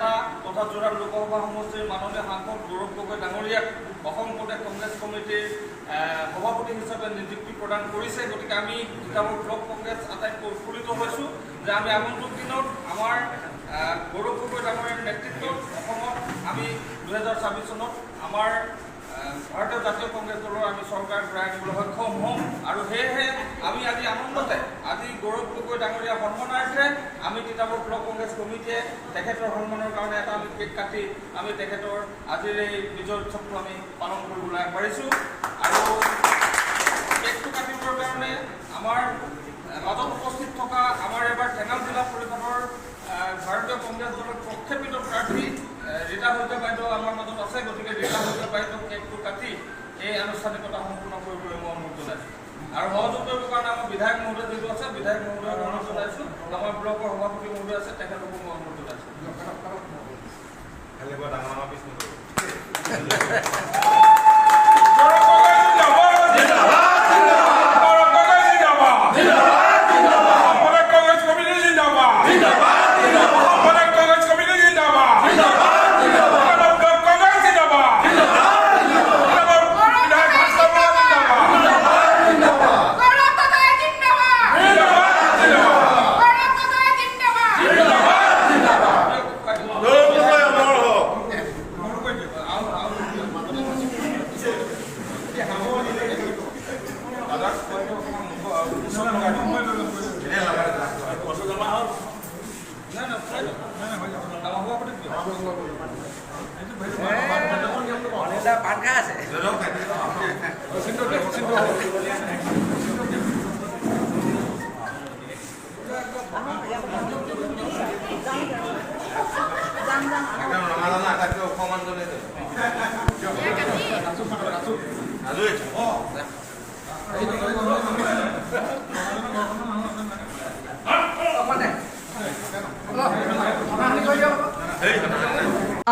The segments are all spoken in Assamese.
নেতা তথা যোৰহাট লোকসভা সমষ্টিৰ মাননীয় সাংসদ গৌৰৱ গগৈ ডাঙৰীয়াক অসম প্ৰদেশ কংগ্ৰেছ কমিটিৰ সভাপতি হিচাপে নিযুক্তি প্ৰদান কৰিছে। গতিকে আমি তিতাবৰ ব্লক কংগ্ৰেছ আটাইতকৈ উৎফুল্লিত হৈছোঁ যে আমি আগন্তুক দিনত আমাৰ গৌৰৱ গগৈ ডাঙৰীয়াৰ নেতৃত্বত অসমত আমি 2026 চনত আমাৰ ভাৰতীয় জাতীয় কংগ্ৰেছ দলৰ আমি চৰকাৰ ঘূৰাই আনিবলৈ সক্ষম হ'ম। আৰু সেয়েহে আমি আজি আনন্দতে আজি গৌৰৱ গগৈ ডাঙৰীয়া সন্মানাৰ্থে আমি তিতাবৰ ব্লক কংগ্ৰেছ কমিটিয়ে তেখেতৰ সন্মানৰ কাৰণে এটা আমি কেক কাটি আমি তেখেতৰ আজিৰ এই বিজয় উৎসৱটো আমি পালন কৰিবলৈ আগবাঢ়িছোঁ। আৰু কেকটো কাটিবৰ কাৰণে আমাৰ মাজত উপস্থিত থকা আমাৰ এবাৰ টেঙাল জিলা পৰিষদৰ ভাৰতীয় কংগ্ৰেছ দলৰ প্ৰক্ষেপিত প্ৰাৰ্থী ৰীতা শইকীয়া বাইদেউ আমাৰ মাজত আছে। গতিকে ৰীতা শইকীয়া বাইদেউ কেকটো কাটি এই আনুষ্ঠানিকতা সম্পূৰ্ণ কৰিবলৈ মই অনুৰোধ জনাইছোঁ। আৰু সহযোগ কৰিবৰ কাৰণে আমাৰ বিধায়ক মহোদয় যিটো আছে বিধায়ক মহোদয়ক অনুৰোধ জনাইছোঁ। আমাৰ ব্লকৰ সভাপতি মহোদয় আছে তেখেতকো মই অনুৰোধ জনাইছোঁ।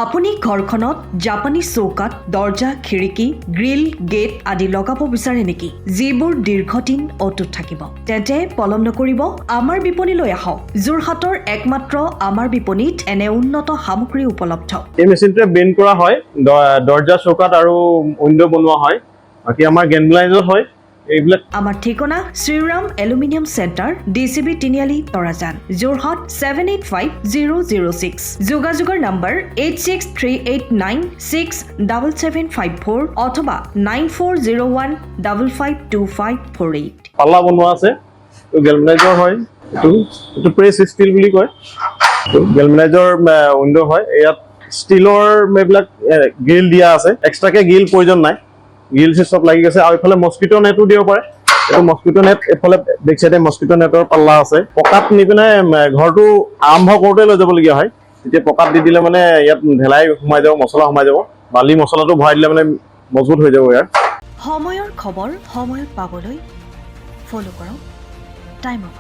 আপুনি ঘৰখনত জাপানীজ চৌকাত দৰ্জা খিৰিকী গ্ৰিল গেট আদি লগাব বিচাৰে নেকি যিবোৰ দীৰ্ঘদিন অটুট থাকিব তেন্তে পলম নকৰিব আমাৰ বিপণীলৈ আহক যোৰহাটৰ একমাত্ৰ আমাৰ বিপণীত এনে উন্নত সামগ্ৰী উপলব্ধ এই মেচিনটোৱে বেণ্ড কৰা হয় দৰ্জা চৌকাত আৰু উইন্ডো বনোৱা হয় বাকি আমাৰ গেনলাইজৰ হয় এইবিলাক আমাৰ ঠিকনা শ্ৰীৰাম এলুমিনিয়াম চেণ্টাৰ ডিসিবি তিনিআলি তৰাজান যোৰহাট 785006 যোগাযোগৰ নম্বৰ 8638967754 অথবা 9401552548 পাল্লা বনোৱা আছে তো গেলভেনাইজৰ হয় এইটো প্ৰেছ ষ্টীল বুলি কয় তো গেলভেনাইজৰ উইন্ডো হয় ইয়াত ষ্টীলৰ মেবিলাক গ্ৰিল দিয়া আছে এক্সট্ৰাকে গ্ৰিল প্ৰয়োজন নাই গ্ৰিল সব লাগি গৈছে আৰু ইফালে মস্কিটো নেটও দিব পাৰে এইটো মস্কিটো নেট এফালে বেক সাইডে মস্কিটো নেটৰ পাল্লা আছে পকাত নি পিনে ঘৰটো আৰম্ভ কৰোতে লৈ যাবলগীয়া হয় তেতিয়া পকাত দি দিলে মানে ইয়াত ঢেলাই সোমাই যাব মছলা সোমাই যাব বালি মছলাটো ভৰাই দিলে মানে মজবুত হৈ যাব ইয়াৰ সময়ৰ খবৰ সময়ত পাবলৈ ফলো কৰক টাইম অফ